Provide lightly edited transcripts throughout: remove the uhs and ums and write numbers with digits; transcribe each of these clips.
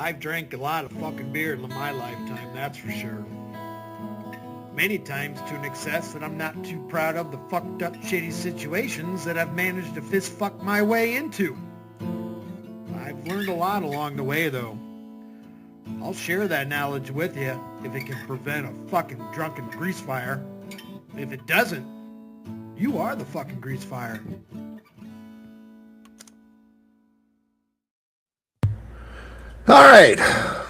I've drank a lot of fucking beer in my lifetime, that's for sure. Many times to an excess that I'm not too proud of the fucked up shitty situations that I've managed to fist fuck my way into. I've learned a lot along the way though. I'll share that knowledge with you if it can prevent a fucking drunken grease fire. If it doesn't, you are the fucking grease fire. All right.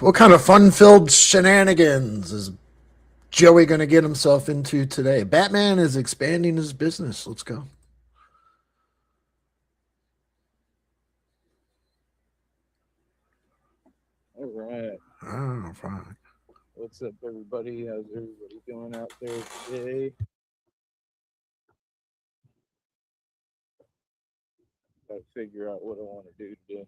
What kind of fun-filled shenanigans is Joey going to get himself into today? Batman is expanding his business. Let's go. All right. Oh, fine. What's up, everybody? How's everybody doing out there today? Gotta figure out what I want to do today.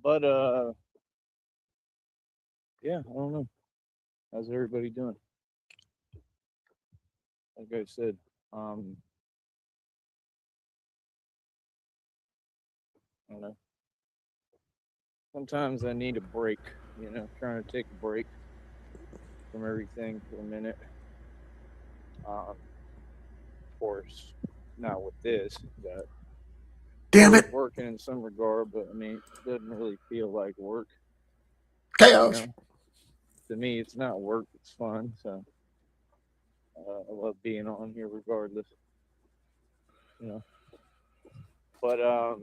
But yeah, I don't know. How's everybody doing? Like I said, I don't know. Sometimes I need a break, trying to take a break from everything for a minute. Of course, not with this, but Damn it. Working in some regard, but I mean, it doesn't really feel like work. Chaos. To me, it's not work, it's fun. So I love being on here regardless. But I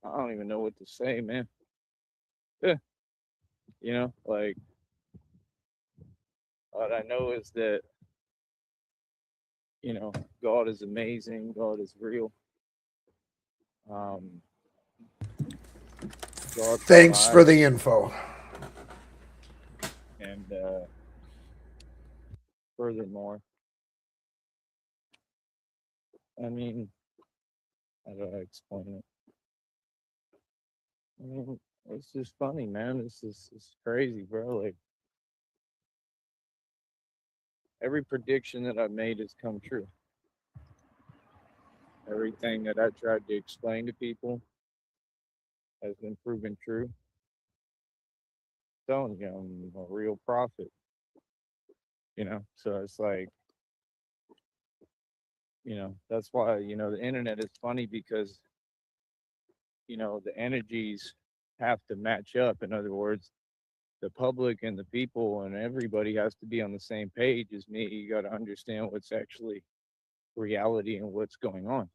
don't even know what to say, man. Like, what I know is that, God is amazing. God is real. God Thanks for provides, the info. and furthermore, I mean, how do I explain it? I mean, it's just funny, man. It's crazy, bro. Like, every prediction that I've made has come true. Everything that I tried to explain to people has been proven true. I'm telling you, I'm a real prophet. So it's like, that's why, the internet is funny because, the energies have to match up. In other words, the public and the people and everybody has to be on the same page as me. You got to understand what's actually reality and what's going on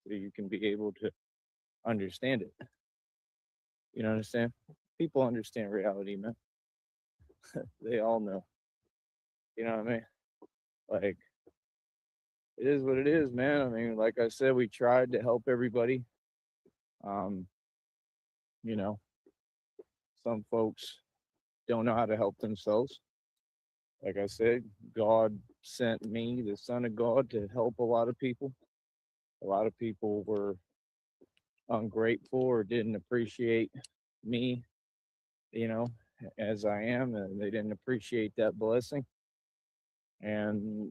so you can be able to understand it. You know what I'm saying? People understand reality, man. They all know. You know what I mean? Like, it is what it is, man. I mean, like I said, we tried to help everybody. Some folks don't know how to help themselves. Like I said, God sent me, the Son of God, to help a lot of people. A lot of people were ungrateful or didn't appreciate me, as I am, and they didn't appreciate that blessing. And,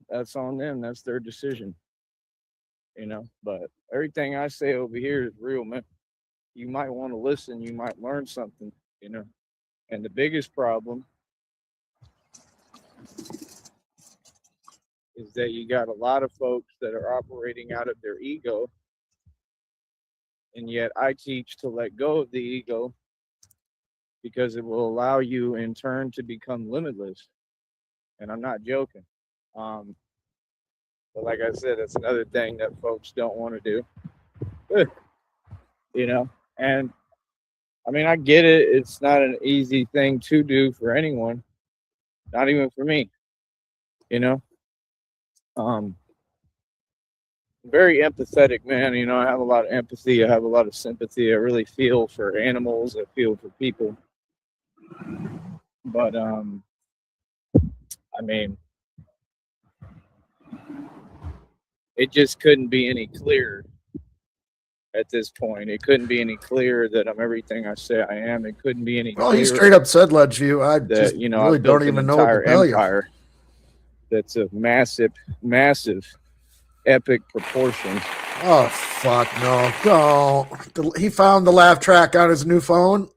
that's on them. That's their decision. But everything I say over here is real, man. You might want to listen, you might learn something, And the biggest problem is that you got a lot of folks that are operating out of their ego. And yet I teach to let go of the ego because it will allow you in turn to become limitless. And I'm not joking. But like I said, that's another thing that folks don't want to do. And I mean, I get it. It's not an easy thing to do for anyone, not even for me. Very empathetic, man. I have a lot of empathy. I have a lot of sympathy. I really feel for animals. I feel for people. But I mean, it just couldn't be any clearer at this point. It couldn't be any clearer that I'm everything I say I am. It couldn't be any clearer. Well, he straight up said, Ledgeview, I that, just really I built don't even an know what to entire tell empire. that's of massive, massive, epic proportions. Oh, fuck, no. Go. He found the laugh track on his new phone.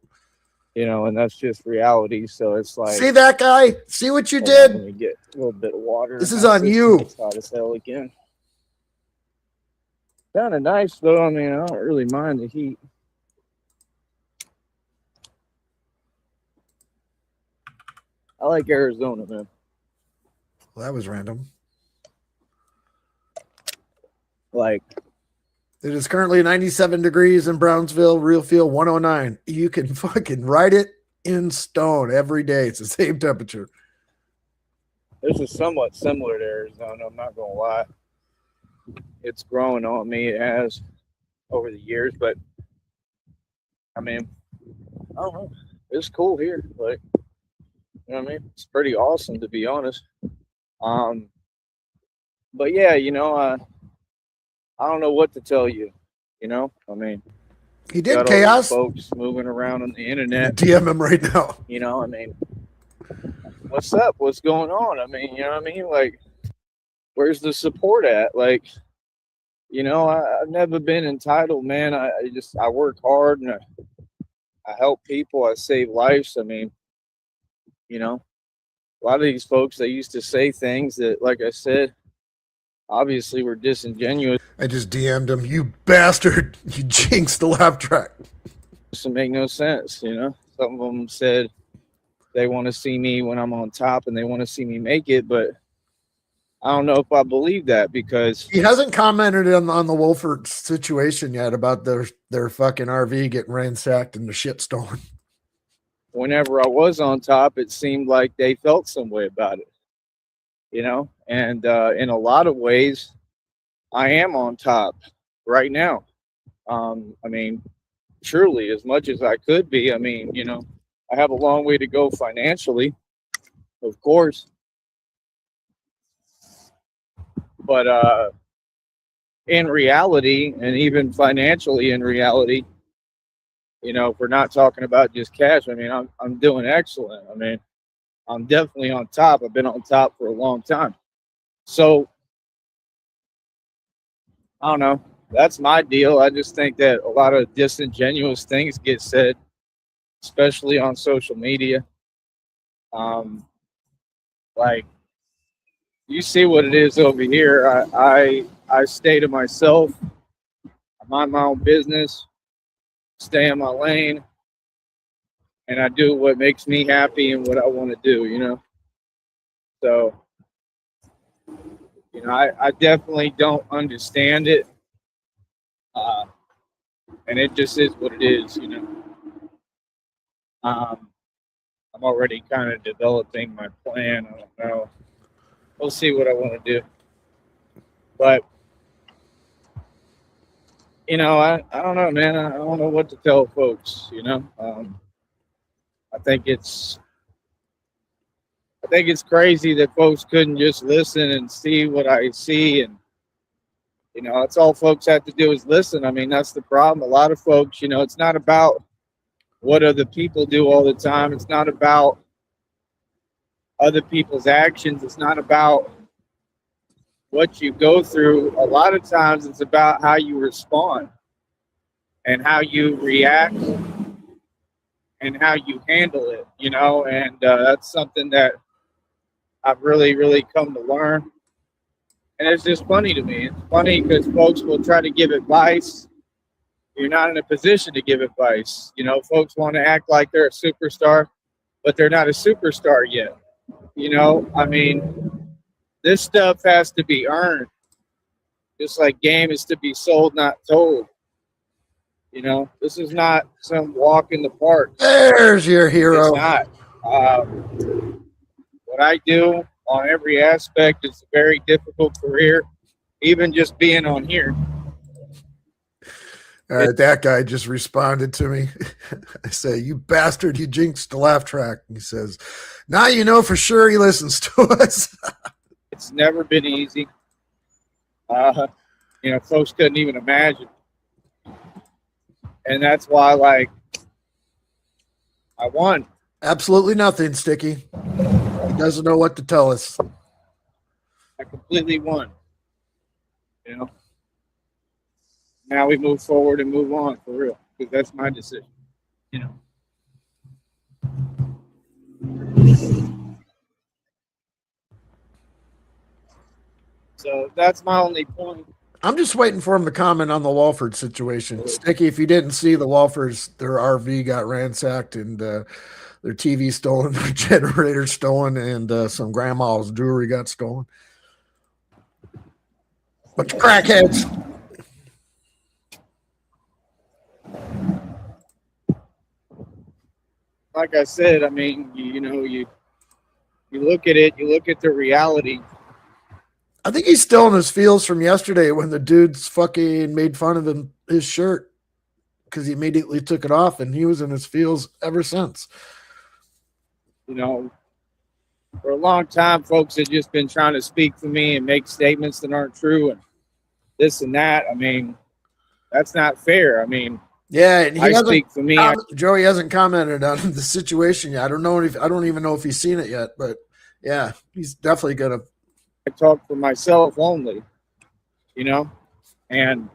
You know, and that's just reality. So it's like, See that guy? See what you hold on, did? let me get a little bit of water. This in is my on system. you. It's hot as hell again. Kind of nice though. I mean, I don't really mind the heat. I like Arizona, man. Well, that was random. Like, It is currently 97 degrees in Brownsville, real feel 109. You can fucking write it in stone every day. It's the same temperature. this is somewhat similar to Arizona. I'm not gonna lie. It's growing on me. It has over the years, but I mean, I don't know. It's cool here. Like, you know what I mean? It's pretty awesome, to be honest. But yeah, you know, I don't know what to tell you. You know, I mean, He did got all these chaos. folks moving around on the internet. DM him right now. You know, I mean, what's up? What's going on? I mean, you know what I mean? Like, where's the support at? Like, you know, I've never been entitled, man. I work hard and I help people. I save lives. I mean, you know, a lot of these folks, they used to say things that, like I said, obviously were disingenuous. I just DM'd him. You bastard. You jinxed the laugh track. To make no sense, you know. Some of them said they want to see me when I'm on top and they want to see me make it, but I don't know if I believe that, because He hasn't commented on the Wolford situation yet about their fucking RV getting ransacked and the shit stolen. whenever I was on top, it seemed like they felt some way about it, you know. And in a lot of ways, I am on top right now. I mean, truly, as much as I could be. I mean, you know, I have a long way to go financially, of course, but in reality, and even financially in reality, you know, if we're not talking about just cash, I mean, I'm doing excellent. I mean, I'm definitely on top. I've been on top for a long time. So I don't know. That's my deal. I just think that a lot of disingenuous things get said, especially on social media. Like, you see what it is over here. I stay to myself. I mind my own business, stay in my lane, and I do what makes me happy and what I want to do, you know? So, you know, I definitely don't understand it. And it just is what it is, you know? I'm already kind of developing my plan. I don't know. We'll see what I want to do. But, you know, I don't know, man. I don't know what to tell folks, you know? I think it's crazy that folks couldn't just listen and see what I see. And, you know, that's all folks have to do is listen. I mean, that's the problem. A lot of folks, you know, it's not about what other people do all the time. It's not about other people's actions. It's not about what you go through. A lot of times it's about how you respond and how you react and how you handle it, you know? And that's something that I've really, really come to learn. And it's just funny to me. It's funny because folks will try to give advice. You're not in a position to give advice. You know, folks want to act like they're a superstar, but they're not a superstar yet. You know, I mean, this stuff has to be earned. Just like game is to be sold, not told. You know, this is not some walk in the park. There's your hero. It's not. What I do on every aspect is a very difficult career, even just being on here. All right, that guy just responded to me. I say, you bastard, you jinxed the laugh track. He says, now you know for sure he listens to us. It's never been easy. You know, folks couldn't even imagine. And that's why, like, I won. Absolutely nothing, Sticky. He doesn't know what to tell us. I completely won. You know. Now we move forward and move on for real, because that's my decision. You know. So that's my only point. I'm just waiting for him to comment on the Walford situation. Sticky, if you didn't see, the Walfords, their RV got ransacked and their TV stolen, their generator stolen, and some grandma's jewelry got stolen. Bunch of crackheads. Like I said, I mean, you look at it, you look at the reality. I think he's still in his feels from yesterday when the dudes fucking made fun of him, his shirt, because he immediately took it off, and he was in his feels ever since. You know, for a long time, folks have just been trying to speak for me and make statements that aren't true and this and that. I mean, that's not fair. I mean, yeah, and I speak for me. Joey hasn't commented on the situation yet. I don't even know if he's seen it yet, but yeah, he's definitely gonna. I talk for myself only, and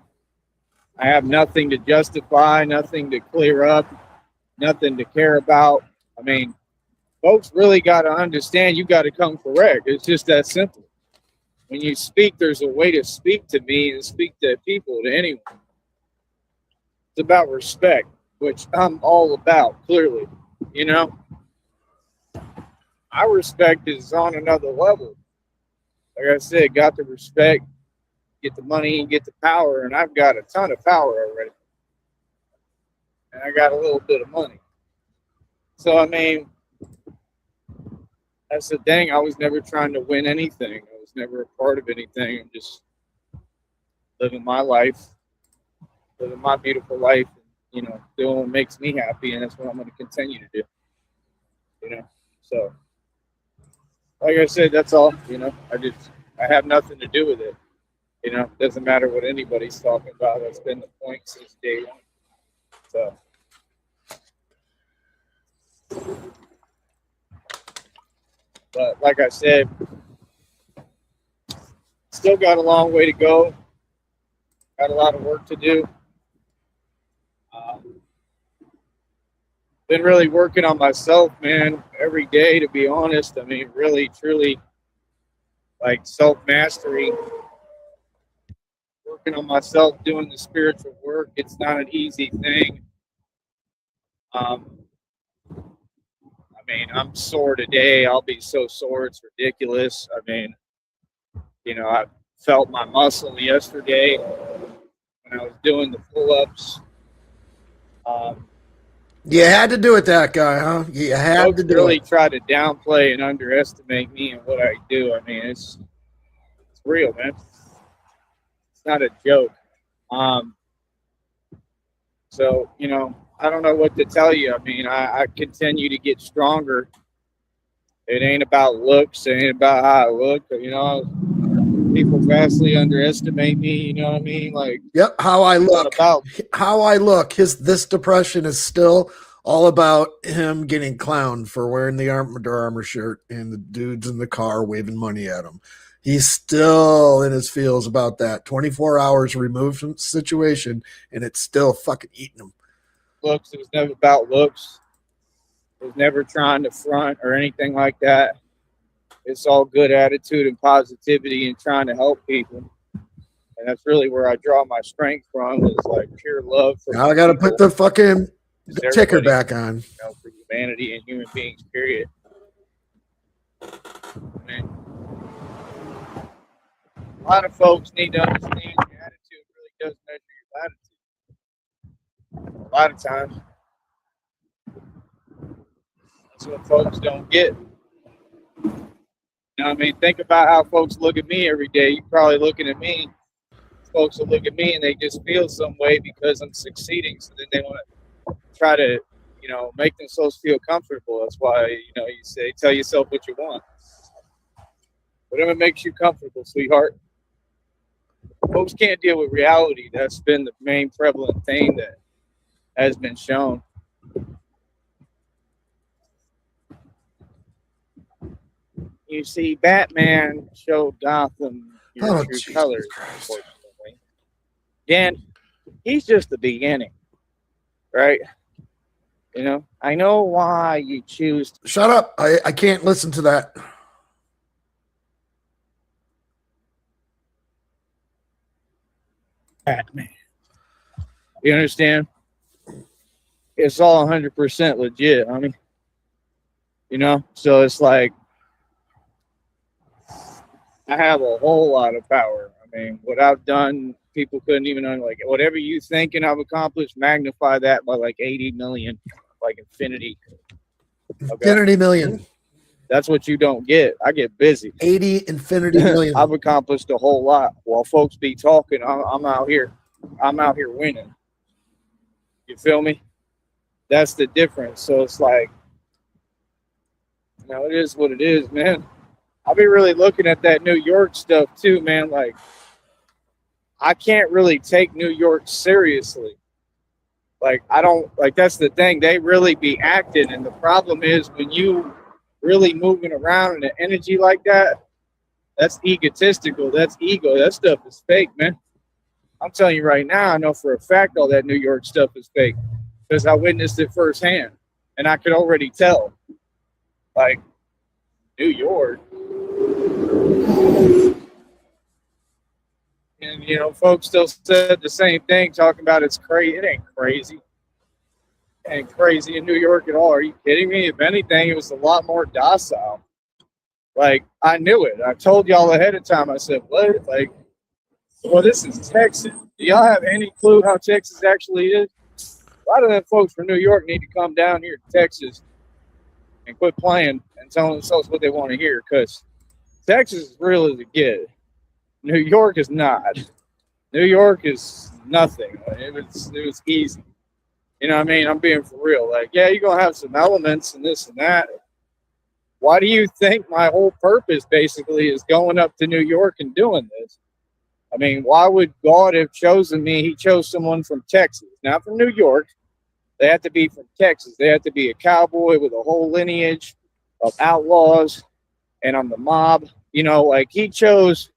I have nothing to justify, nothing to clear up, nothing to care about. I mean, folks really got to understand you got to come correct. It's just that simple. When you speak, there's a way to speak to me and speak to people, to anyone. It's about respect, which I'm all about, clearly. My respect is on another level. Like I said, got the respect, get the money, and get the power, and I've got a ton of power already. And I got a little bit of money. So, I mean, that's the thing. I was never trying to win anything. I was never a part of anything. I'm just living my life, living my beautiful life, doing what makes me happy, and that's what I'm going to continue to do. So, like I said, that's all. I have nothing to do with it. It doesn't matter what anybody's talking about. That's been the point since day one. So. But like I said, still got a long way to go. Got a lot of work to do. Been really working on myself, man, every day, to be honest. I mean, really, truly, like self-mastery. Working on myself, doing the spiritual work. It's not an easy thing. I mean, I'm sore today. I'll be so sore, it's ridiculous. I mean, I felt my muscle yesterday when I was doing the pull-ups. You had to do it, that guy, huh? You had to do really it. Try to downplay and underestimate me and what I do. I mean, it's real, man. It's not a joke. So, I don't know what to tell you. I mean, I continue to get stronger. It ain't about looks. It ain't about how I look. People vastly underestimate me. You know what I mean? Like, yep, how I look. This depression is still all about him getting clowned for wearing the Under Armour shirt and the dudes in the car waving money at him. He's still in his feels about that. 24 hours removed from the situation, and it's still fucking eating him. Looks. It was never about looks. It was never trying to front or anything like that. It's all good attitude and positivity and trying to help people. And that's really where I draw my strength from, is like pure love for now I got to put the fucking ticker back on. For humanity and human beings, period. I mean, a lot of folks need to understand your attitude really does measure your latitude. A lot of times. That's what folks don't get. I mean, think about how folks look at me every day. You're probably looking at me. Folks will look at me and they just feel some way because I'm succeeding. So then they want to try to, make themselves feel comfortable. That's why, you say, tell yourself what you want. Whatever makes you comfortable, sweetheart. Folks can't deal with reality. That's been the main prevalent thing that has been shown. you see, Batman showed Gotham your true Jesus colors, Christ. unfortunately. Dan, he's just the beginning, right? You know, I know why you choose. Shut up. I can't listen to that. Batman. You understand? It's all 100% legit. I mean, you know, so it's like I have a whole lot of power. I mean, what I've done, people couldn't even like whatever you think and I've accomplished, magnify that by like 80 million, like infinity. Okay. Infinity million. That's what you don't get. I get busy. 80 infinity million. I've accomplished a whole lot. While folks be talking, I'm out here. I'm out here winning. You feel me? That's the difference. So it's like, you know, it is what it is, man. I'll be really looking at that New York stuff too, man. Like, I can't really take New York seriously. Like, I don't, like, that's the thing. They really be acting. And the problem is when you really moving around in an energy like that, that's egotistical. That's ego. That stuff is fake, man. I'm telling you right now, I know for a fact all that New York stuff is fake because I witnessed it firsthand. And I could already tell. Like, New York. And, you know, folks still said the same thing, talking about it's crazy. It ain't crazy. It ain't crazy in New York at all. Are you kidding me? If anything, it was a lot more docile. Like, I knew it. I told y'all ahead of time. I said, what? Like, well, this is Texas. Do y'all have any clue how Texas actually is? A lot of them folks from New York need to come down here to Texas and quit playing and telling themselves what they want to hear, because Texas is real as it gets. New York is not. New York is nothing. It was easy. You know what I mean? I'm being for real. Like, yeah, you're going to have some elements and this and that. Why do you think my whole purpose basically is going up to New York and doing this? I mean, why would God have chosen me? He chose someone from Texas, not from New York. They have to be from Texas. They have to be a cowboy with a whole lineage of outlaws, and I'm the mob. You know, like, he chose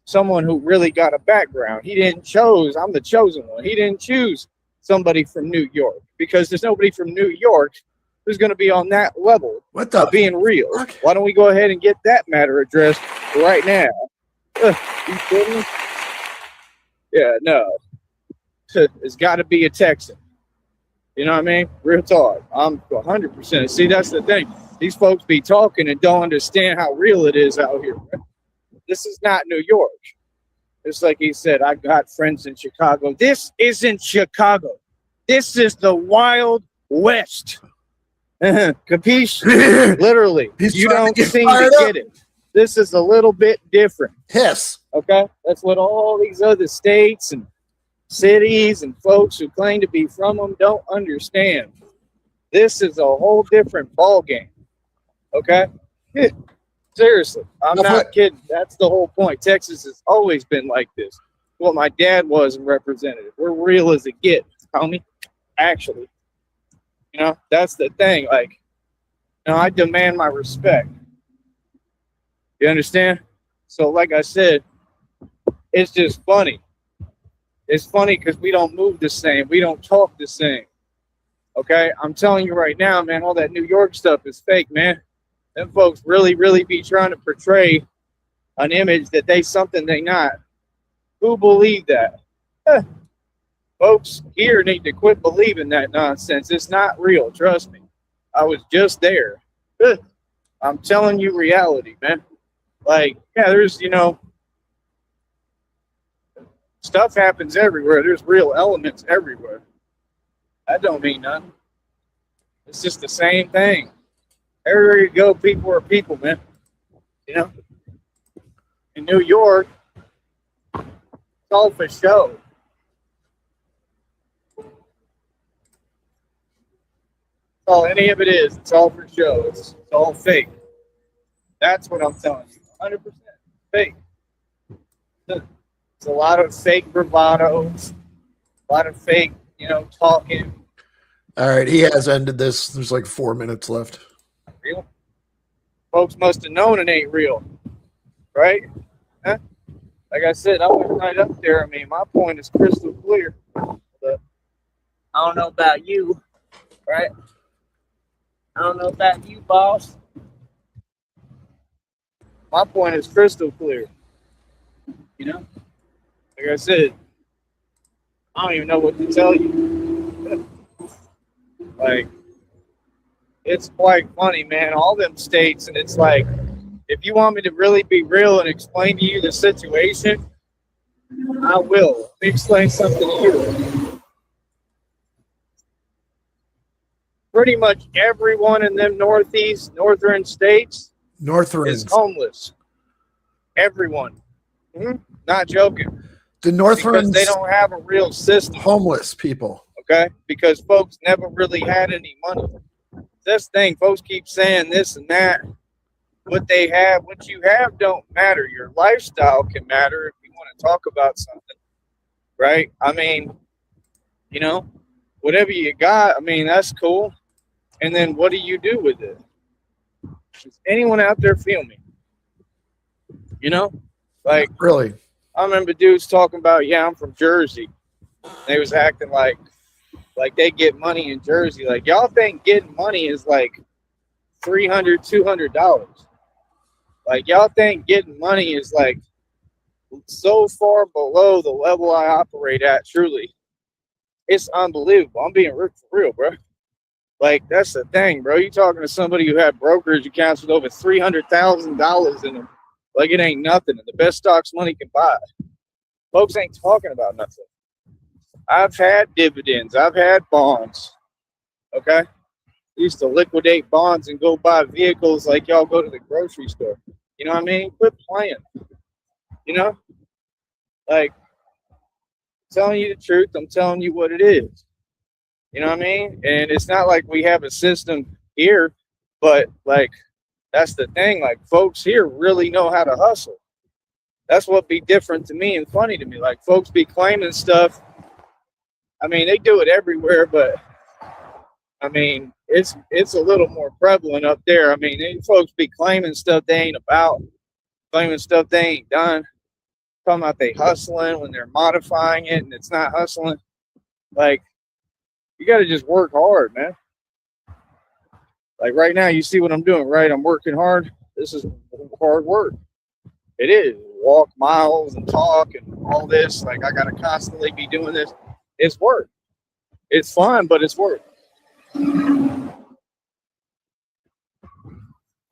someone who really got a background. He didn't choose, I'm the chosen one. He didn't choose somebody from New York, because there's nobody from New York who's going to be on that level of being real. Fuck? Why don't we go ahead and get that matter addressed right now? You kidding me? Yeah, no. It's got to be a Texan. You know what I mean? Real talk. I'm 100%. See, that's the thing. These folks be talking and don't understand how real it is out here. This is not New York. It's like he said, I got friends in Chicago. This isn't Chicago. This is the Wild West. Capiche? Literally. You don't seem to get it. This is a little bit different. Yes. Okay? That's what all these other states and cities and folks who claim to be from them don't understand. This is a whole different ball game. Okay? Seriously, I'm not kidding. That's the whole point. Texas has always been like this. What my dad was and represented. We're real as it gets, homie. Actually, you know, that's the thing. Like, you know, I demand my respect. You understand? So, like I said, it's just funny. It's funny because we don't move the same. We don't talk the same. Okay? I'm telling you right now, man, all that New York stuff is fake, man. Them folks really, really be trying to portray an image that they something they not. Who believed that? Folks here need to quit believing that nonsense. It's not real. Trust me. I was just there. I'm telling you reality, man. Like, yeah, there's, you know, stuff happens everywhere. There's real elements everywhere. That don't mean nothing. It's just the same thing. Everywhere you go, people are people, man. You know? In New York, it's all for show. That's all any of it is. It's all for show. It's all fake. That's what I'm telling you. 100% fake. It's a lot of fake bravado. A lot of fake, you know, talking. All right, he has ended this. There's like 4 minutes left. Real? Folks must have known it ain't real, right? Huh? Like I said, I went right up there. I mean, my point is crystal clear. But I don't know about you, right? I don't know about you, boss. My point is crystal clear. You know? Like I said, I don't even know what to tell you. Like, it's quite funny, man. All them states, and it's like, if you want me to really be real and explain to you the situation, I will. Let me explain something to you. Pretty much everyone in them northern states is homeless. Everyone. Not joking. The Northrons, because they don't have a real system. Homeless people. Okay? Because folks never really had any money. This thing, folks keep saying this and that. What they have, what you have don't matter. Your lifestyle can matter if you want to talk about something. Right? I mean, you know, whatever you got, I mean, that's cool. And then what do you do with it? Does anyone out there feel me? You know? Like, really? I remember dudes talking about, yeah, I'm from Jersey. They was acting like they get money in Jersey. Like, y'all think getting money is like $300, $200. Like, y'all think getting money is like so far below the level I operate at, truly. It's unbelievable. I'm being for real, bro. Like, that's the thing, bro. You talking to somebody who had brokerage accounts with over $300,000 in them. Like, it ain't nothing. And the best stocks money can buy. Folks ain't talking about nothing. I've had dividends. I've had bonds. Okay? I used to liquidate bonds and go buy vehicles like y'all go to the grocery store. You know what I mean? Quit playing. You know? Like, I'm telling you the truth. I'm telling you what it is. You know what I mean? And it's not like we have a system here, but like, that's the thing. Like, folks here really know how to hustle. That's what be different to me and funny to me. Like, folks be claiming stuff. I mean, they do it everywhere, but I mean, it's a little more prevalent up there. I mean, they folks be claiming stuff they ain't about, claiming stuff they ain't done, talking about they hustling when they're modifying it and it's not hustling. Like, you got to just work hard, man. Like right now, you see what I'm doing, right? I'm working hard. This is hard work. It is. Walk miles and talk and all this. Like, I got to constantly be doing this. It's work. It's fun, but it's work. Want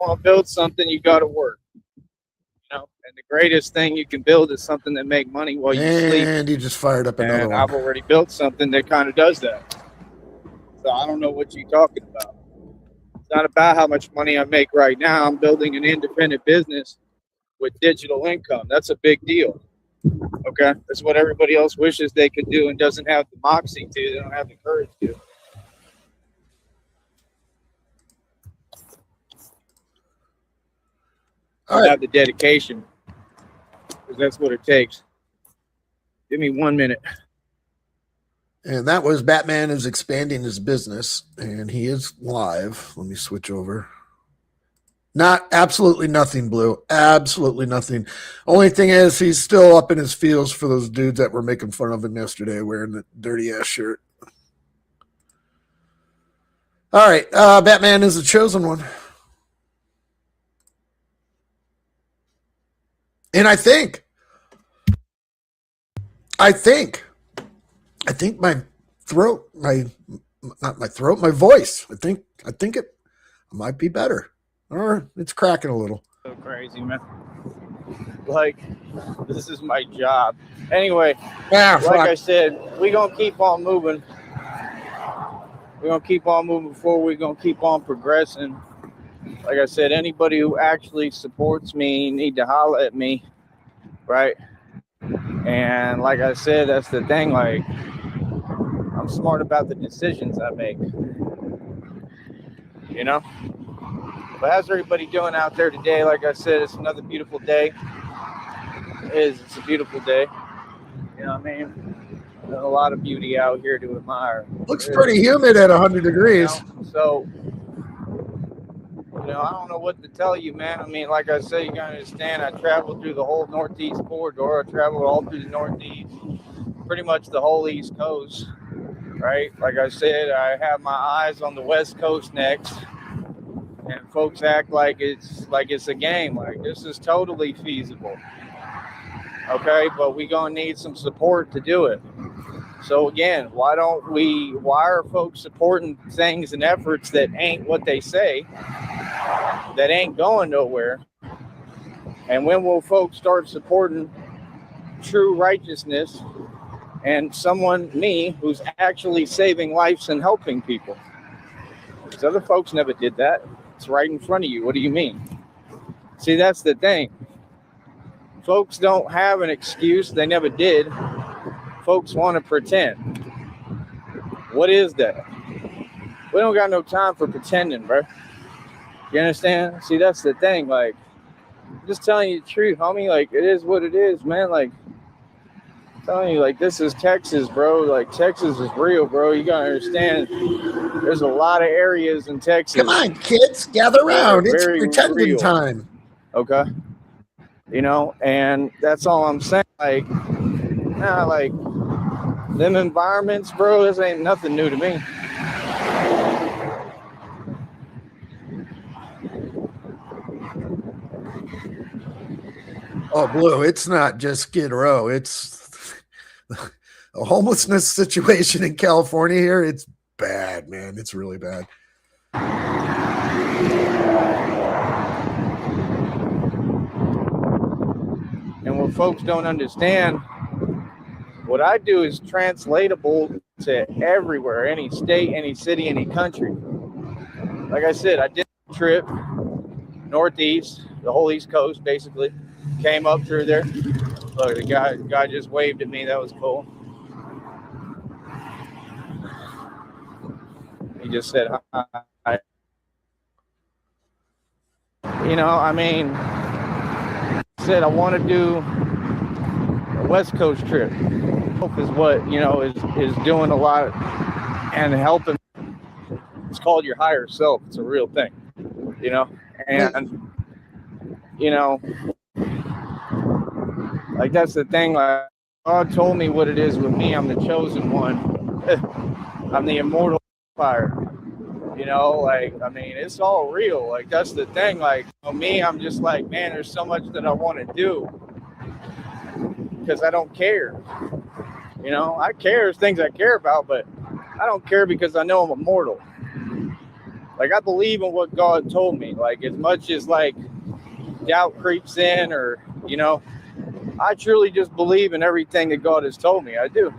to build something, you got to work. You know, and the greatest thing you can build is something that make money while you sleep. And you just fired up another one. I've already built something that kind of does that. So I don't know what you're talking about. It's not about how much money I make right now. I'm building an independent business with digital income. That's a big deal. Okay? That's what everybody else wishes they could do and doesn't have the moxie to. They don't have the courage to. I have the dedication, because that's what it takes. Give me 1 minute. And that was Batman is expanding his business, and he is live. Let me switch over. Not absolutely nothing, Blue. Absolutely nothing. Only thing is, he's still up in his feels for those dudes that were making fun of him yesterday wearing the dirty ass shirt. All right, Batman is the chosen one. And I think my throat, not my throat, my voice. I think it might be better, or it's cracking a little. So crazy, man. Like, this is my job. Anyway, I said, we're gonna keep on moving. We're gonna keep on moving forward. We're gonna keep on progressing. Like I said, anybody who actually supports me need to holler at me, right? And like I said, that's the thing. Like, I'm smart about the decisions I make. You know? But how's everybody doing out there today? Like I said, it's another beautiful day. It's a beautiful day. You know what I mean? There's a lot of beauty out here to admire. Looks pretty humid at 100 degrees. You know? So, I don't know what to tell you, man. I mean, like I said, you gotta understand, I traveled through the whole Northeast corridor. I traveled all through the Northeast, pretty much the whole East Coast, right? Like I said, I have my eyes on the West Coast next, and folks act like it's a game. Like, this is totally feasible, okay? But we gonna need some support to do it. So again, why are folks supporting things and efforts that ain't what they say, that ain't going nowhere? And when will folks start supporting true righteousness and someone, me, who's actually saving lives and helping people? Because other folks never did that. It's right in front of you. What do you mean? See, that's the thing. Folks don't have an excuse. They never did. Folks want to pretend. What is that? We don't got no time for pretending, bro. You understand? See, that's the thing. Like, I'm just telling you the truth, homie. Like, it is what it is, man. Like, I'm telling you, like, this is Texas, bro. Like, Texas is real, bro. You gotta understand. There's a lot of areas in Texas. Come on, kids, gather around. It's pretending real time. Okay. And that's all I'm saying. Like, nah, like, them environments, bro, this ain't nothing new to me. Oh, Blue, it's not just Skid Row. It's a homelessness situation in California here. It's bad, man. It's really bad. And what folks don't understand, what I do is translatable to everywhere, any state, any city, any country. Like I said, I did a trip Northeast, the whole East Coast, basically. Came up through there. Look, the guy just waved at me. That was cool. He just said hi. I mean, said I want to do a West Coast trip. Is what, is doing a lot and helping. It's called your higher self. It's a real thing, and, like, that's the thing. Like, God told me what it is with me. I'm the chosen one. I'm the immortal fire. Like, I mean, it's all real. Like, that's the thing. Like, me, I'm just like, man, there's so much that I want to do because I don't care. I care. There's things I care about, but I don't care because I know I'm immortal. Like, I believe in what God told me. Like, as much as, like, doubt creeps in or, I truly just believe in everything that God has told me. I do.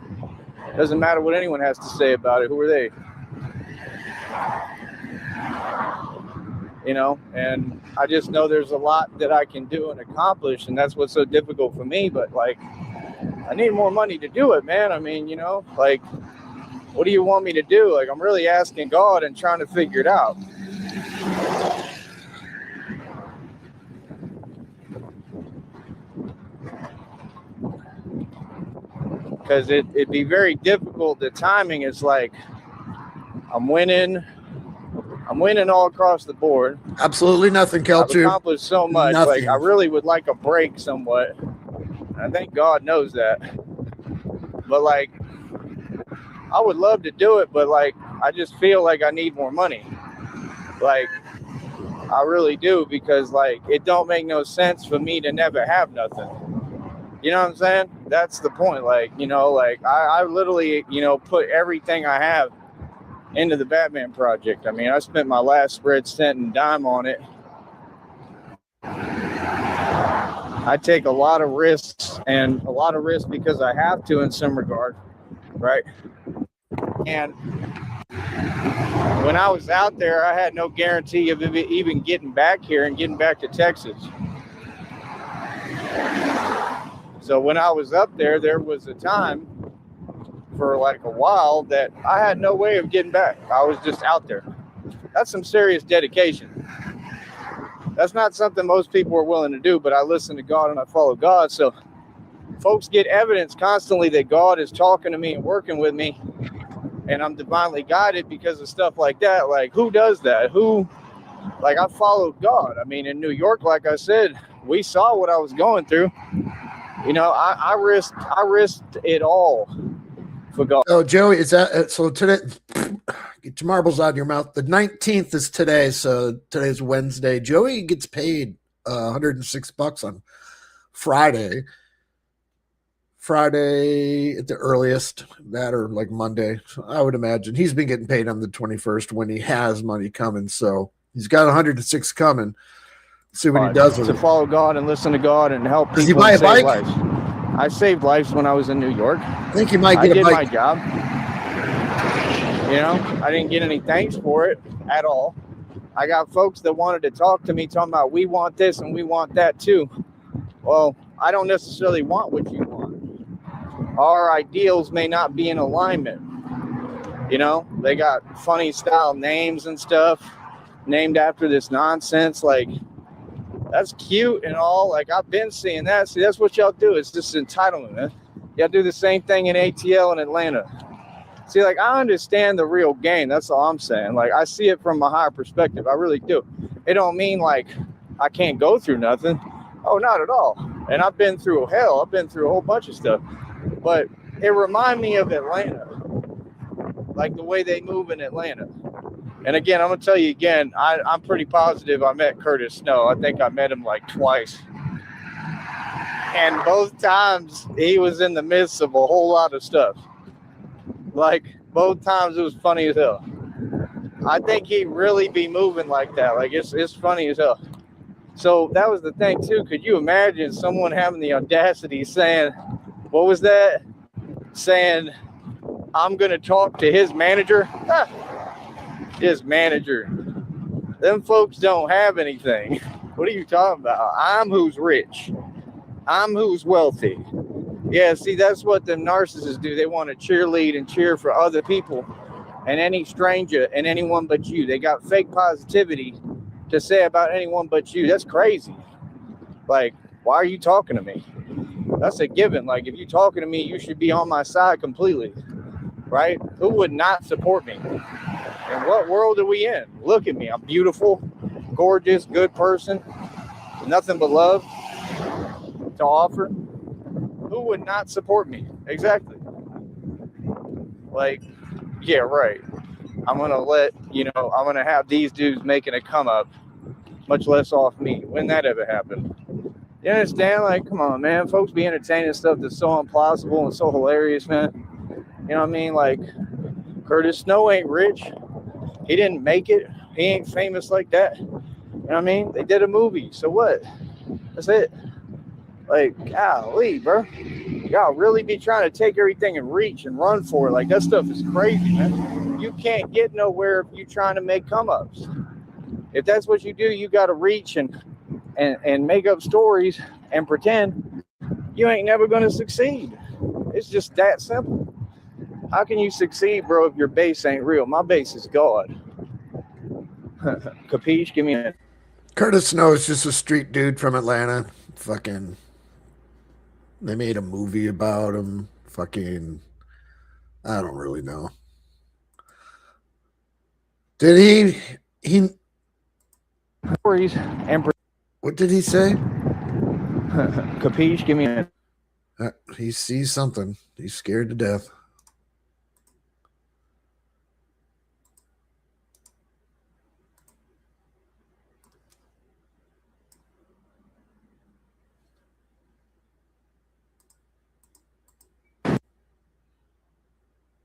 Doesn't matter what anyone has to say about it. Who are they? And I just know there's a lot that I can do and accomplish, and that's what's so difficult for me. But, like, I need more money to do it, man. I mean, like, what do you want me to do? Like, I'm really asking God and trying to figure it out. Because it'd be very difficult. The timing is like, I'm winning all across the board. Absolutely nothing, Kelchu. I've accomplished so much. Nothing. Like, I really would like a break somewhat. I think God knows that. But, like, I would love to do it, but, like, I just feel like I need more money. Like, I really do, because, like, it don't make no sense for me to never have nothing. You know what I'm saying? That's the point. Like, like, I literally, put everything I have into the Batman project. I mean, I spent my last spread cent and dime on it. I take a lot of risks, and a lot of risks because I have to in some regard, right? And when I was out there, I had no guarantee of even getting back here and getting back to Texas. So when I was up there, there was a time for like a while that I had no way of getting back. I was just out there. That's some serious dedication. That's not something most people are willing to do, but I listen to God and I follow God. So folks get evidence constantly that God is talking to me and working with me, and I'm divinely guided because of stuff like that. Like, who does that? Who like I followed God. I mean, in New York, like I said, we saw what I was going through. You know, I risked it all for God. Oh, Joey, is that so? Today, get your marbles out of your mouth. The 19th is today, so today's Wednesday. Joey gets paid $106 on Friday. Friday at the earliest, that or like Monday. So I would imagine he's been getting paid on the 21st when he has money coming. So he's got 106 coming. See what he does with to it. follow God and listen to God and help Does he people buy a and save bike? lives. I saved lives when I was in New York. I think he might get I a did bike. my job. You know, I didn't get any thanks for it at all. I got folks that wanted to talk to me talking about we want this and we want that too. Well, I don't necessarily want what you want. Our ideals may not be in alignment. You know, they got funny style names and stuff named after this nonsense. Like, that's cute and all. Like, I've been seeing that. See, that's what y'all do. It's just entitlement, man. Y'all do the same thing in ATL in Atlanta. See, like, I understand the real game. That's all I'm saying. Like, I see it from a higher perspective. I really do. It don't mean, like, I can't go through nothing. Oh, not at all. And I've been through hell. I've been through a whole bunch of stuff. But it reminds me of Atlanta. Like, the way they move in Atlanta. And again, I'm going to tell you again, I'm pretty positive I met Curtis Snow. I think I met him like twice. And both times he was in the midst of a whole lot of stuff. Like, both times it was funny as hell. I think he'd really be moving like that. Like, it's funny as hell. So that was the thing too. Could you imagine someone having the audacity saying, what was that? Saying, I'm going to talk to his manager? His manager. Them folks don't have anything. What are you talking about? I'm who's rich. I'm who's wealthy. Yeah, see, that's what the narcissists do. They want to cheerlead and cheer for other people and any stranger and anyone but you. They got fake positivity to say about anyone but you. That's crazy. Like, why are you talking to me? That's a given. Like, if you're talking to me, you should be on my side completely, right? Who would not support me? And what world are we in? Look at me. I'm beautiful, gorgeous, good person, nothing but love to offer. Who would not support me? Exactly. Like, yeah, right. I'm going to I'm going to have these dudes making a come up, much less off me. When that ever happened? You understand? Like, come on, man. Folks be entertaining stuff that's so implausible and so hilarious, man. You know what I mean? Like, Curtis Snow ain't rich. He didn't make it. He ain't famous like that. You know what I mean? They did a movie. So what? That's it. Like, golly, bro. Y'all really be trying to take everything and reach and run for it. Like, that stuff is crazy, man. You can't get nowhere if you're trying to make come-ups. If that's what you do, you got to reach and make up stories and pretend. You ain't never going to succeed. It's just that simple. How can you succeed, bro, if your base ain't real? My base is God. Capiche? Give me a... Curtis Snow is just a street dude from Atlanta. Fucking, they made a movie about him. Fucking, I don't really know. Did he stories and... What did he say? Capiche? Give me a... He sees something. He's scared to death.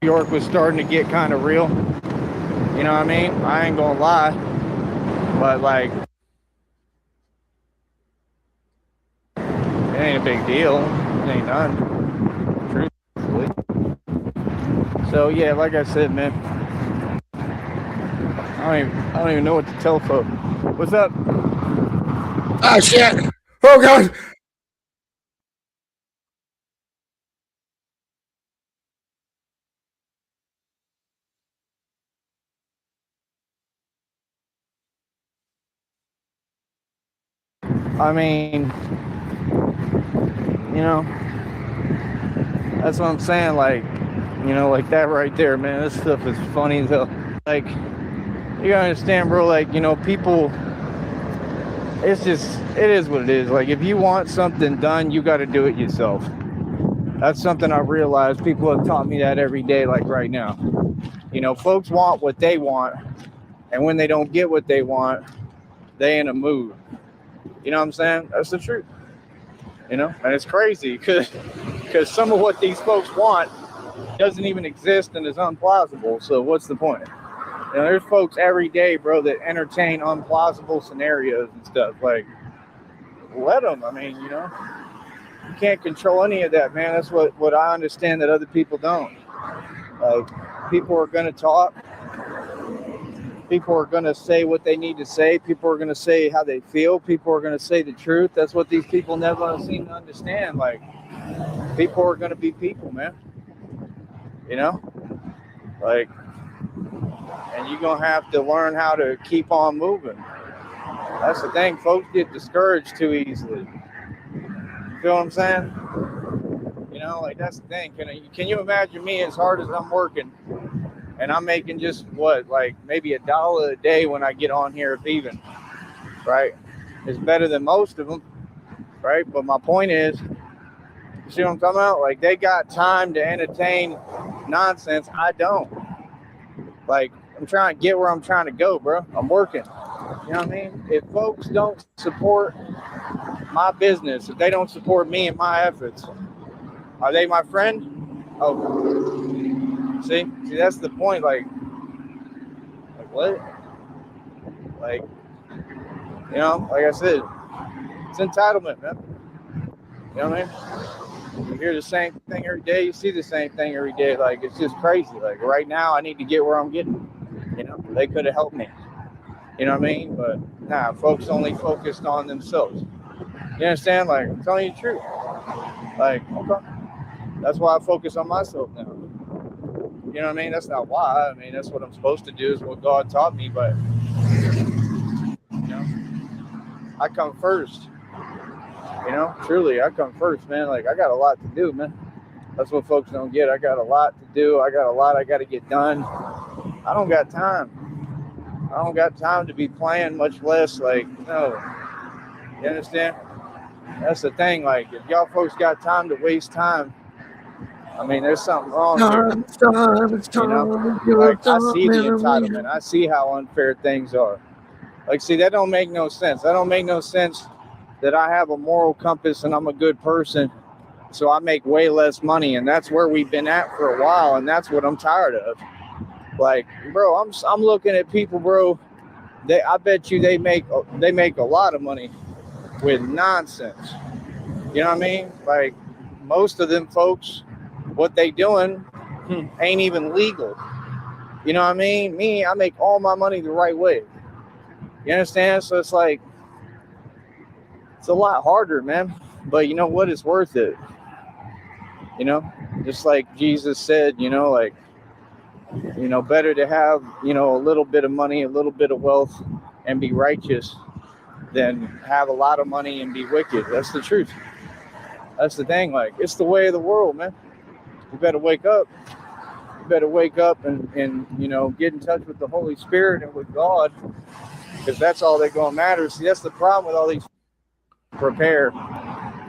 New York was starting to get kind of real. You know what I mean? I ain't gonna lie. But, like, it ain't a big deal. It ain't none. Truthfully. So, yeah, like I said, man, I don't even know what to tell folks. What's up? Ah, shit. Oh, God. I mean, you know, that's what I'm saying. Like, you know, like that right there, man. This stuff is funny as hell. Like, You gotta understand, bro, like, you know, people, it is what it is. Like, if you want something done, you got to do it yourself. That's something I realized. People have taught me that every day, like right now. You know, folks want what they want, and when they don't get what they want, they in a mood. You know what I'm saying? That's the truth. You know, and it's crazy because some of what these folks want doesn't even exist and is unplausible. So what's the point? You know, there's folks every day, bro, that entertain unplausible scenarios and stuff. Like, let them. I mean, you know, you can't control any of that, man. That's what I understand that other people don't. Like, people are going to talk. People are going to say what they need to say. People are going to say how they feel. People are going to say the truth. That's what these people never seem to understand. Like, people are going to be people, man. You know? Like, and you're going to have to learn how to keep on moving. That's the thing. Folks get discouraged too easily. You feel what I'm saying? You know, like, that's the thing. Can you imagine me as hard as I'm working? And I'm making just what, like maybe $1 a day when I get on here, if even, right? It's better than most of them, right? But my point is, you see what I'm talking about? Like, they got time to entertain nonsense. I don't. Like, I'm trying to get where I'm trying to go, bro. I'm working. You know what I mean? If folks don't support my business, if they don't support me and my efforts, are they my friend? Oh. See, that's the point. Like what? Like, you know, like I said, it's entitlement, man. You know what I mean? You hear the same thing every day. You see the same thing every day. Like, it's just crazy. Like, right now, I need to get where I'm getting. You know, they could have helped me. You know what I mean? But nah, folks only focused on themselves. You understand? Like, I'm telling you the truth. Like, okay, that's why I focus on myself now. You know what I mean? That's not why. I mean, that's what I'm supposed to do, is what God taught me. But, you know, I come first. You know, truly, I come first, man. Like, I got a lot to do, man. That's what folks don't get. I got a lot to do. I got a lot I got to get done. I don't got time. I don't got time to be playing, much less, like, no. You understand? That's the thing. Like, if y'all folks got time to waste time, I mean, there's something wrong here. You know, like, I see the entitlement. I see how unfair things are. Like, see, that don't make no sense. That don't make no sense that I have a moral compass and I'm a good person, so I make way less money, and that's where we've been at for a while, and that's what I'm tired of. Like, bro, I'm looking at people, bro. I bet you they make a lot of money with nonsense. You know what I mean? Like, most of them folks, what they doing ain't even legal. You know what I mean? Me, I make all my money the right way. You understand? So it's like, it's a lot harder, man. But you know what? It's worth it. You know, just like Jesus said, you know, like, you know, better to have, you know, a little bit of money, a little bit of wealth, and be righteous than have a lot of money and be wicked. That's the truth. That's the thing. Like, it's the way of the world, man. You better wake up. You better wake up and you know, get in touch with the Holy Spirit and with God, because that's all that's going to matter. See, that's the problem with all these. Prepare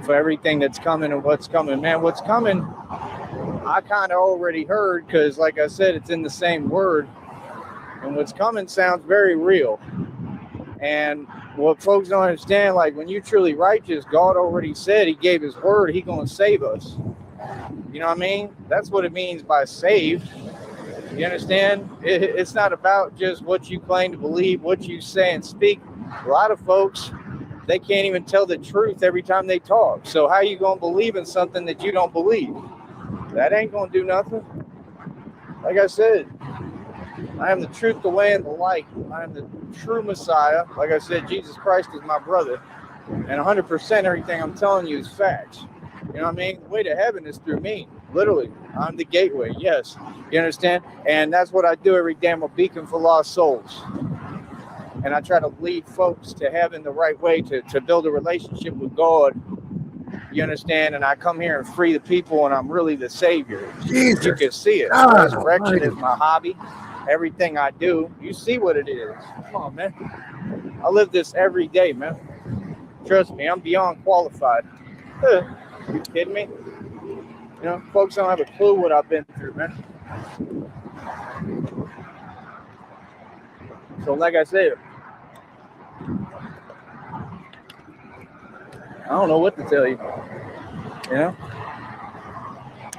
for everything that's coming and what's coming. Man, what's coming, I kind of already heard, because like I said, it's in the same word. And what's coming sounds very real. And what folks don't understand, like, when you're truly righteous, God already said, he gave his word, he going to save us. You know what I mean? That's what it means by saved. You understand? It's not about just what you claim to believe, what you say and speak. A lot of folks, they can't even tell the truth every time they talk. So how you going to believe in something that you don't believe? That ain't going to do nothing. Like I said, I am the truth, the way, and the light. I am the true Messiah. Like I said, Jesus Christ is my brother. And 100% everything I'm telling you is facts. You know what I mean? The way to heaven is through me. Literally. I'm the gateway. Yes. You understand? And that's what I do every day. I'm a beacon for lost souls. And I try to lead folks to heaven the right way, to build a relationship with God. You understand? And I come here and free the people, and I'm really the savior. Jesus. You can see it. God, Resurrection is my hobby. everything I do, you see what it is. Come on, man. I live this every day, man. Trust me, I'm beyond qualified. You kidding me? You know, folks don't have a clue what I've been through, man. So like I said, I don't know what to tell you. You know?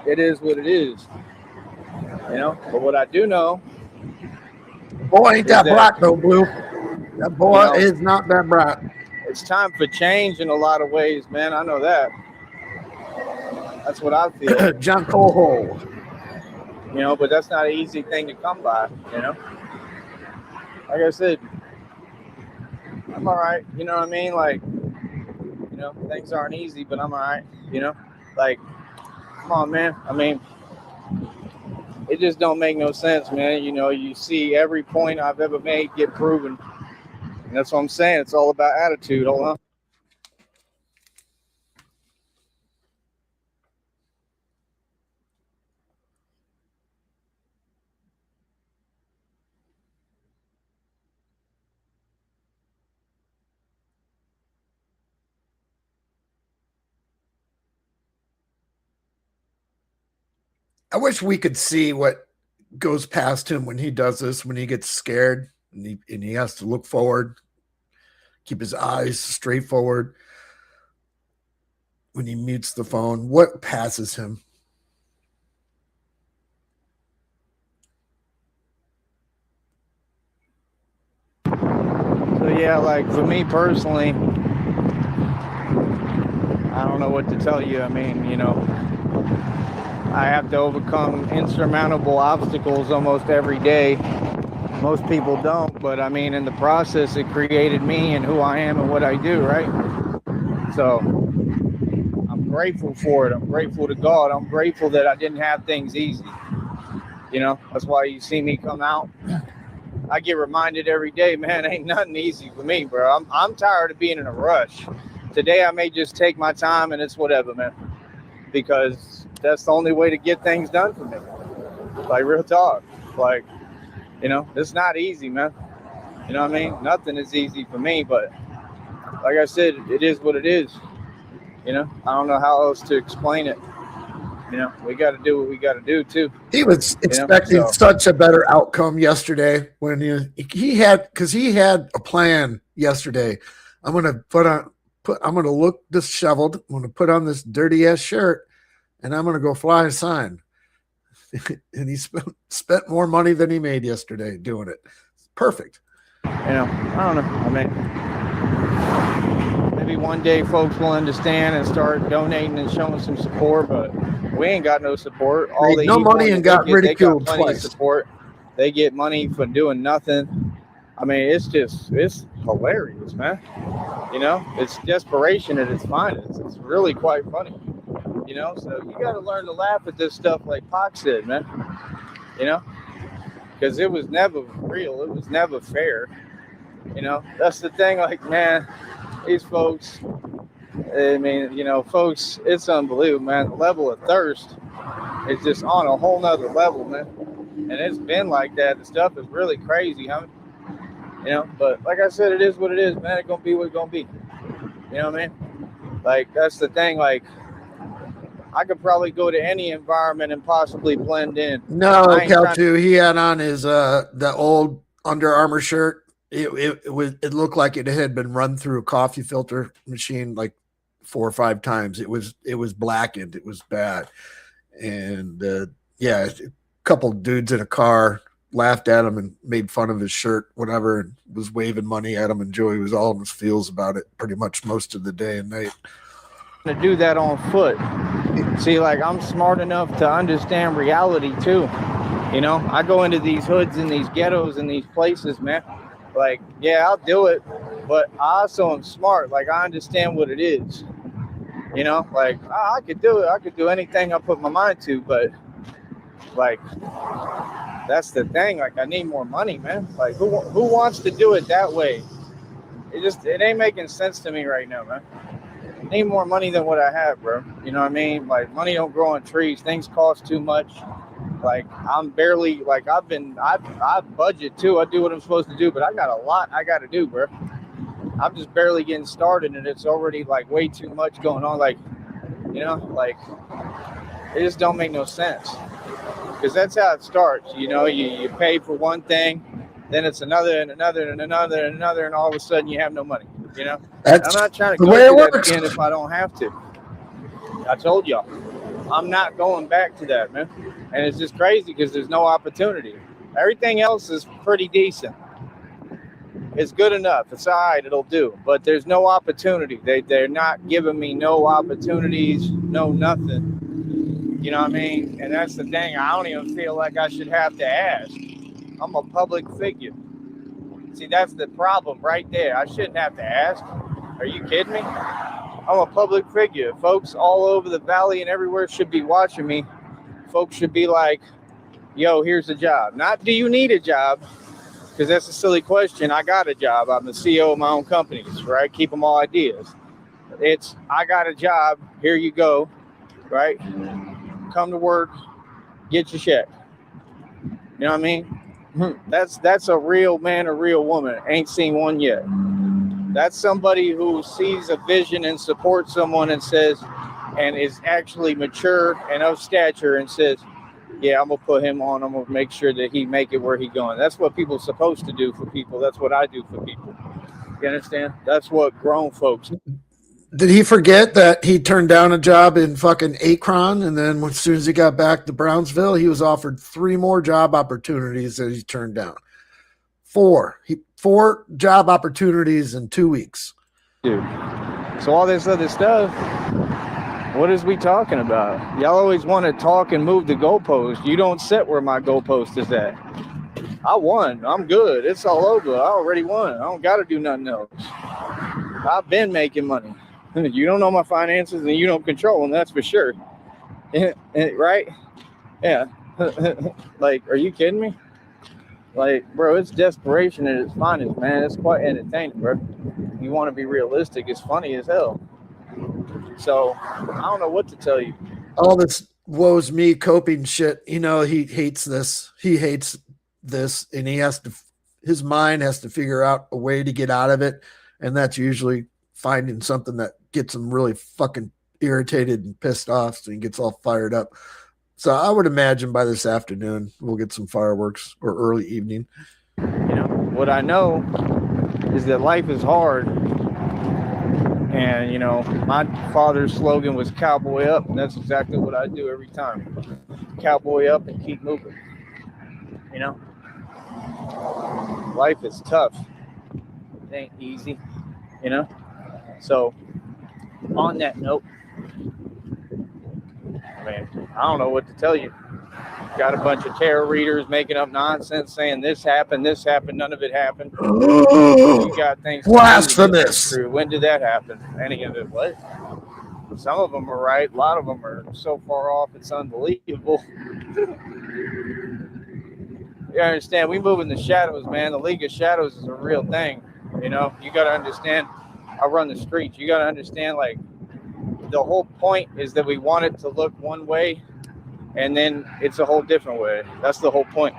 It is what it is. You know? But what I do know, boy, ain't that bright though, Blue. That boy is not that bright. It's time for change in a lot of ways, man. I know that. That's what I feel. John Coho. You know, but that's not an easy thing to come by, you know? Like I said, I'm all right. You know what I mean? Like, you know, things aren't easy, but I'm all right. You know? Like, come on, man. I mean, it just don't make no sense, man. You know, you see every point I've ever made get proven. And that's what I'm saying. It's all about attitude. Hold on. I wish we could see what goes past him when he does this, when he gets scared and he has to look forward, keep his eyes straight forward. When he mutes the phone, what passes him? So yeah, like for me personally, I don't know what to tell you. I mean, you know, I have to overcome insurmountable obstacles almost every day. Most people don't, but I mean, in the process, it created me and who I am and what I do, right? So I'm grateful for it. I'm grateful to God. I'm grateful that I didn't have things easy. You know, that's why you see me come out. I get reminded every day, man, ain't nothing easy for me, bro. I'm tired of being in a rush. Today, I may just take my time and it's whatever, man, because that's the only way to get things done for me. Like, real talk. Like, you know, it's not easy, man. You know what I mean? Nothing is easy for me, but like I said, it is what it is. You know, I don't know how else to explain it. You know, we got to do what we got to do too. He was expecting such a better outcome yesterday when he had a plan yesterday. I'm going to look disheveled. I'm going to put on this dirty ass shirt and I'm going to go fly a sign. And he spent more money than he made yesterday doing it. Perfect. You know, I don't know. I mean, maybe one day folks will understand and start donating and showing some support, but we ain't got no support. All they no money and got ridiculed they got plenty twice. of support. They get money for doing nothing. I mean, it's hilarious, man. You know, it's desperation at its finest. It's really quite funny. You know, so you got to learn to laugh at this stuff like Pac said, man. You know, because it was never real. It was never fair. You know, that's the thing. Like, man, these folks, I mean, you know, folks, it's unbelievable, man. The level of thirst is just on a whole nother level, man. And it's been like that. The stuff is really crazy, huh? You know, but like I said, it is what it is, man. It's going to be what it's going to be. You know what I mean? Like, that's the thing. Like, I could probably go to any environment and possibly blend in. No, Cal2, he had on his the old Under Armour shirt. It looked like it had been run through a coffee filter machine like 4 or 5 times. It was blackened. It was bad. And yeah, a couple dudes in a car laughed at him and made fun of his shirt, whatever, and was waving money at him. And Joey was all in his feels about it pretty much most of the day and night. To do that on foot. See, like, I'm smart enough to understand reality too. You know, I go into these hoods and these ghettos and these places, man. Like, yeah, I'll do it, but I also am smart. Like, I understand what it is. You know, like, I could do it. I could do anything I put my mind to, but like, that's the thing. Like, I need more money, man. Like, who wants to do it that way? It ain't making sense to me right now, man. I need more money than what I have, bro. You know what I mean? Like, money don't grow on trees. Things cost too much. Like I'm barely like I budget too. I do what I'm supposed to do, but I got a lot I got to do, bro. I'm just barely getting started, and it's already like way too much going on. Like, you know, like it just don't make no sense. Because that's how it starts. You know, you pay for one thing, then it's another and another and another and another, and all of a sudden you have no money. You know, That's I'm not trying to the go way it through that works. again if I don't have to. I told y'all, I'm not going back to that, man. And it's just crazy because there's no opportunity. Everything else is pretty decent. It's good enough. It's all right. It'll do. But there's no opportunity. They're not giving me no opportunities, no nothing. You know what I mean? And that's the thing. I don't even feel like I should have to ask. I'm a public figure. See, that's the problem right there. I shouldn't have to ask. Are you kidding me? I'm a public figure. Folks all over the valley and everywhere should be watching me. Folks should be like, yo, here's a job. Not do you need a job? Because that's a silly question. I got a job. I'm the CEO of my own companies, right? Keep them all ideas. It's, I got a job. Here you go, right? Come to work, get your check. You know what I mean? That's a real man, a real woman. Ain't seen one yet. That's somebody who sees a vision and supports someone and says, and is actually mature and of stature and says, yeah, I'm gonna put him on. I'm gonna make sure that he make it where he going. That's what people are supposed to do for people. That's what I do for people. You understand? That's what grown folks. Did he forget that he turned down a job in fucking Akron, and then as soon as he got back to Brownsville, he was offered 3 more job opportunities that he turned down. 4 job opportunities in 2 weeks. Dude. So all this other stuff, what is we talking about? Y'all always want to talk and move the goalpost. You don't set where my goalpost is at. I won. I'm good. It's all over. I already won. I don't got to do nothing else. I've been making money. You don't know my finances and you don't control them, that's for sure. Right? Yeah. Like, are you kidding me? Like, bro, it's desperation at its finest, man. It's quite entertaining, bro. You want to be realistic, it's funny as hell. So, I don't know what to tell you. All this woes me coping shit, you know, he hates this. He hates this, and his mind has to figure out a way to get out of it, and that's usually finding something that gets him really fucking irritated and pissed off, so he gets all fired up. So I would imagine by this afternoon we'll get some fireworks, or early evening. You know, what I know is that life is hard, and you know, my father's slogan was cowboy up, and that's exactly what I do every time. Cowboy up and keep moving. You know, life is tough. It ain't easy, you know. So, on that note, I mean, I don't know what to tell you. Got a bunch of tarot readers making up nonsense, saying this happened, none of it happened. You got things Blasphemous. When did that happen? Any of it? What? Some of them are right. A lot of them are so far off, it's unbelievable. You understand? We move in the shadows, man. The League of Shadows is a real thing. You know, you got to understand. I run the streets. You got to understand, like, the whole point is that we want it to look one way, and then it's a whole different way. That's the whole point.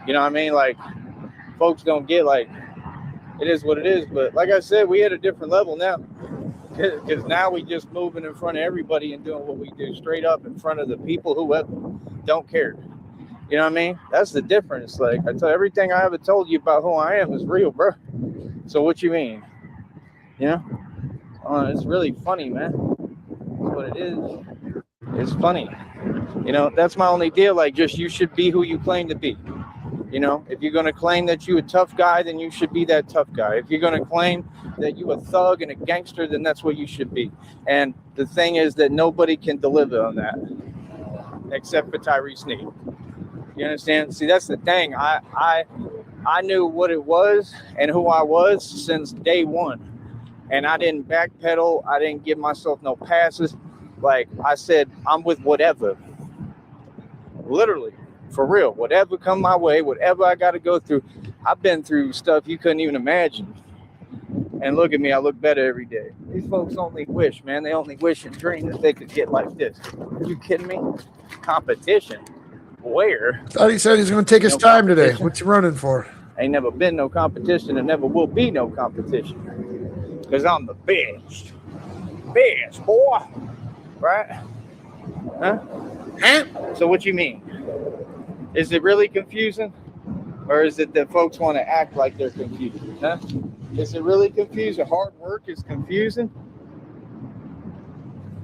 You know what I mean? Like, folks don't get, like, it is what it is. But like I said, we at a different level now, because now we just moving in front of everybody and doing what we do straight up in front of the people who don't care. You know what I mean? That's the difference. Like, I tell everything I ever told you about who I am is real, bro. So what you mean? You know? It's really funny, man. That's what it is. It's funny. You know, that's my only deal. Like, just you should be who you claim to be. You know, if you're going to claim that you're a tough guy, then you should be that tough guy. If you're going to claim that you're a thug and a gangster, then that's what you should be. And the thing is that nobody can deliver on that except for Tyree Sneed. You understand? See, that's the thing. I knew what it was and who I was since day one. And I didn't backpedal. I didn't give myself no passes. Like I said, I'm with whatever. Literally, for real. Whatever come my way, whatever I got to go through. I've been through stuff you couldn't even imagine. And look at me, I look better every day. These folks only wish, man. They only wish and dream that they could get like this. Are you kidding me? Competition. where. I thought he said he's going to take his time today. What's he running for? Ain't never been no competition and never will be no competition. Because I'm the best. Best, boy. Right? Huh? So what you mean? Is it really confusing? Or is it that folks want to act like they're confused? Huh? Is it really confusing? Hard work is confusing?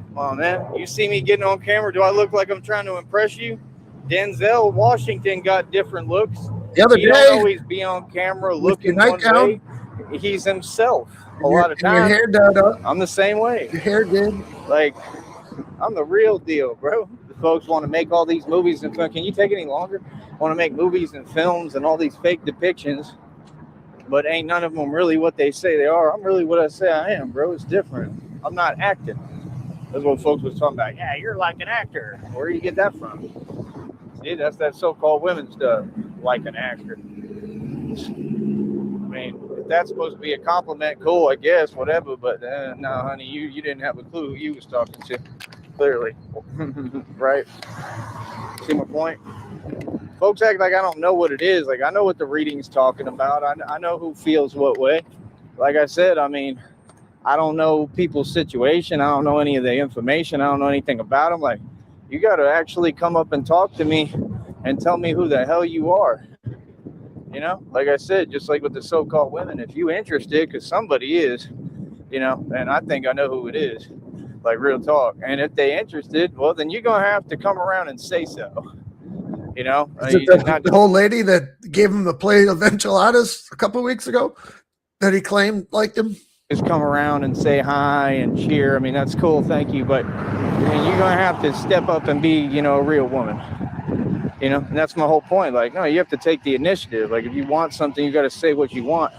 Come on, man. You see me getting on camera. Do I look like I'm trying to impress you? Denzel Washington got different looks. The other day, he don't always be on camera looking one way. He's himself a lot of times. Your hair done up. I'm the same way. Your hair did. Like, I'm the real deal, bro. The folks want to make all these movies and film. Can you take any longer? Want to make movies and films and all these fake depictions, but ain't none of them really what they say they are. I'm really what I say I am, bro. It's different. I'm not acting. That's what folks was talking about. Yeah, you're like an actor. Where do you get that from? See, that's that so-called women stuff. Like an actor. I mean, if that's supposed to be a compliment, cool, I guess, whatever. But no, honey, you didn't have a clue who you was talking to. Clearly, right? See my point? Folks act like I don't know what it is. Like, I know what the reading's talking about. I know who feels what way. Like I said, I mean, I don't know people's situation. I don't know any of the information. I don't know anything about them. Like, you got to actually come up and talk to me and tell me who the hell you are. You know, like I said, just like with the so-called women, if you interested, because somebody is, you know, and I think I know who it is, like real talk. And if they interested, well, then you're going to have to come around and say so. You know, the whole lady that gave him the plate of enchiladas a couple of weeks ago that he claimed liked him. Just come around and say hi and cheer. I mean, that's cool. Thank you. But I mean, you're going to have to step up and be, you know, a real woman. You know, and that's my whole point. Like, no, you have to take the initiative. Like, if you want something, you got to say what you want.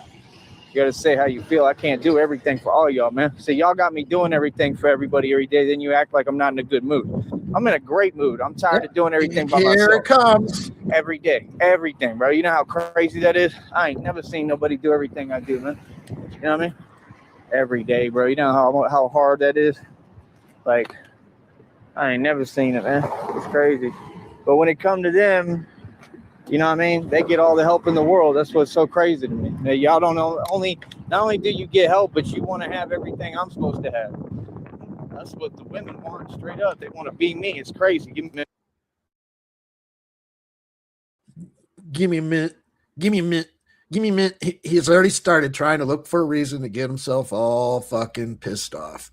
You got to say how you feel. I can't do everything for all y'all, man. So y'all got me doing everything for everybody every day. Then you act like I'm not in a good mood. I'm in a great mood. I'm tired of doing everything by myself. Here it comes. Every day. Everything, bro. You know how crazy that is? I ain't never seen nobody do everything I do, man. You know what I mean? Every day, bro. You know how hard that is? Like, I ain't never seen it, man. It's crazy. But when it come to them, you know what I mean? They get all the help in the world. That's what's so crazy to me. Now, y'all don't know. Not only do you get help, but you want to have everything I'm supposed to have. That's what the women want, straight up. They want to be me. It's crazy. Give me a minute. Give me a minute. He's already started trying to look for a reason to get himself all fucking pissed off.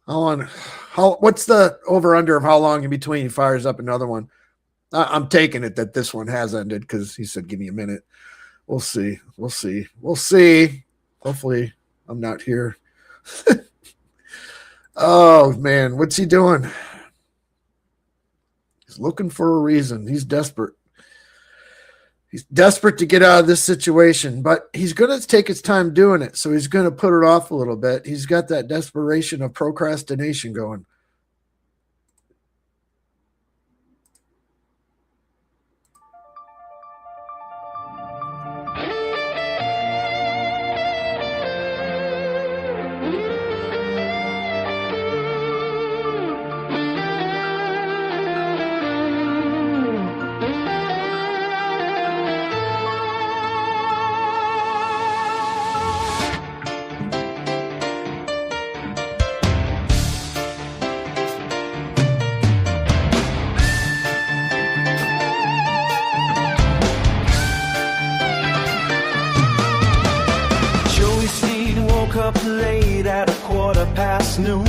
What's the over-under of how long in between he fires up another one? I'm taking it that this one has ended because he said, give me a minute. We'll see. Hopefully I'm not here. Oh, man. What's he doing? He's looking for a reason. He's desperate. He's desperate to get out of this situation, but he's going to take his time doing it. So he's going to put it off a little bit. He's got that desperation of procrastination going. Up late at noon.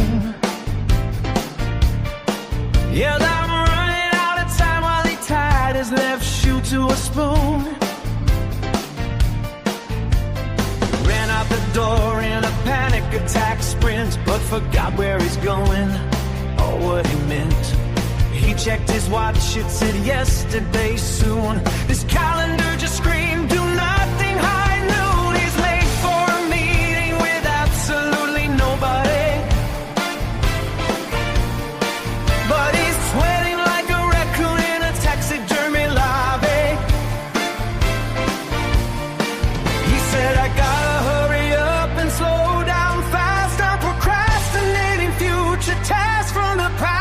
Yeah, I'm running out of time while he tied his left shoe to a spoon. Ran out the door in a panic attack sprint, but forgot where he's going or what he meant. He checked his watch, it said yesterday soon. This calendar just screamed, do nothing high noon. He's late for a meeting with absolutely nobody, but he's sweating like a raccoon in a taxidermy lobby. He said, I gotta hurry up and slow down fast. I'm procrastinating future tasks from the past.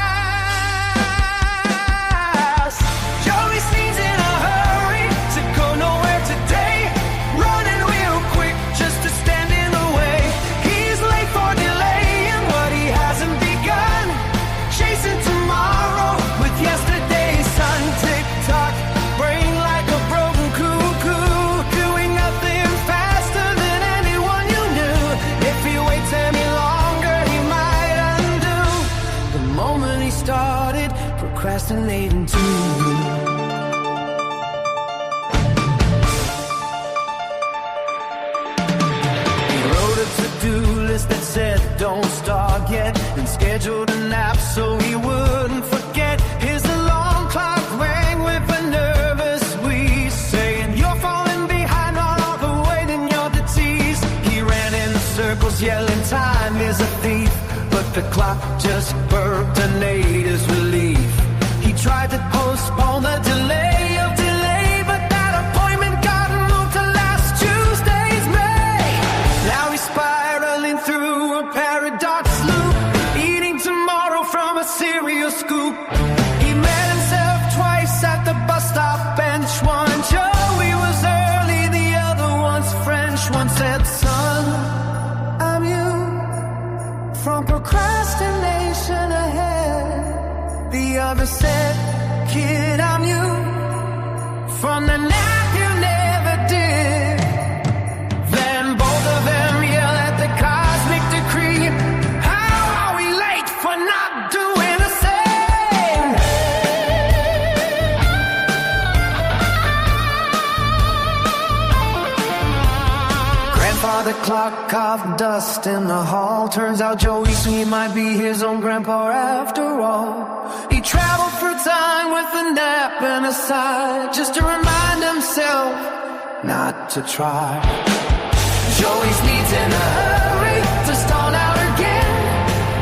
procrastinating too. That said don't start yet, and scheduled a nap so he wouldn't forget. His alarm clock rang with a nervous wheeze, saying you're falling behind on all the waiting you're to tease. He ran in circles yelling time is a thief, but the clock just burped a native's relief. He tried to postpone the delay of delay, but that appointment got moved to last Tuesday's May. Now he's spiraling through a paradox loop, eating tomorrow from a cereal scoop. He met himself twice at the bus stop bench. One Joey was early, the other one's French. One said, son, I'm you, from procrastination ahead. The other said, kid, I'm you, from the nap you never did. Then both of them yell at the cosmic decree. How are we late for not doing the same? Grandfather clock carved dust in the hall. Turns out Joey Sneed might be his own grandpa after all. He traveled through time with a nap and a sigh, just to remind himself not to try. Joey Sneed's in a hurry to start out again,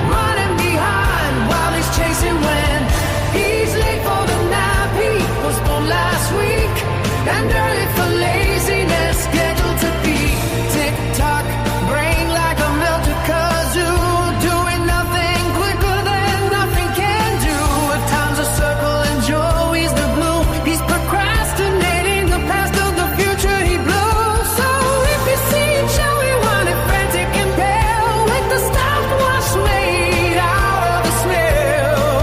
running behind while he's chasing wind. He's late for the nap he postponed last week, and early for laziness, scheduled to be tick-tock, brain like a melted kazoo, doing nothing quicker than nothing can do. If time's a circle and Joey's the blue, he's procrastinating the past of the future he blew. So if you see Joey running frantic and pale, with the stopwatch made out of the smell,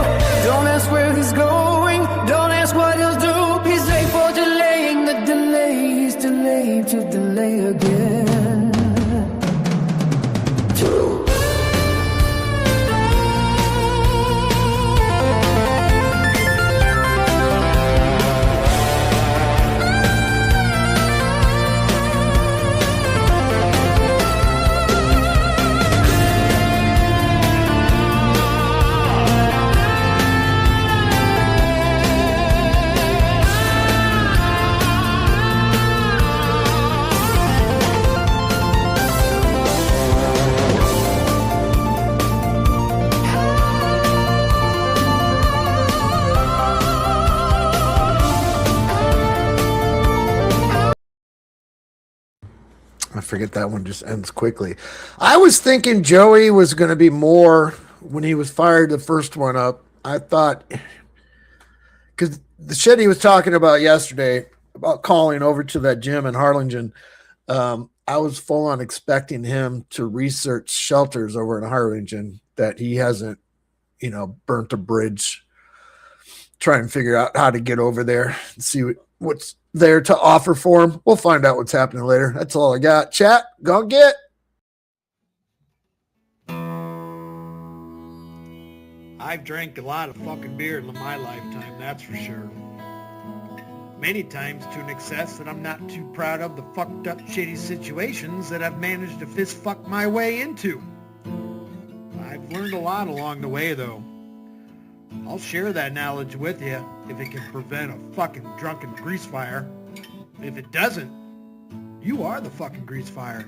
don't ask where he's going, don't ask what he'll do. He's late for delaying the delay, he's delayed to delay again. Two. I forget that one just ends quickly. I was thinking Joey was going to be more when he was fired the first one up. I thought, because the shit he was talking about yesterday about calling over to that gym in Harlingen, I was full on expecting him to research shelters over in Harlingen that he hasn't, burnt a bridge, try and figure out how to get over there and see what's there to offer for him. We'll find out what's happening later. That's all I got. Chat, go get. I've drank a lot of fucking beer in my lifetime, that's for sure. Many times to an excess that I'm not too proud of the fucked up shitty situations that I've managed to fist fuck my way into. I've learned a lot along the way though. I'll share that knowledge with you if it can prevent a fucking drunken grease fire. If it doesn't, you are the fucking grease fire.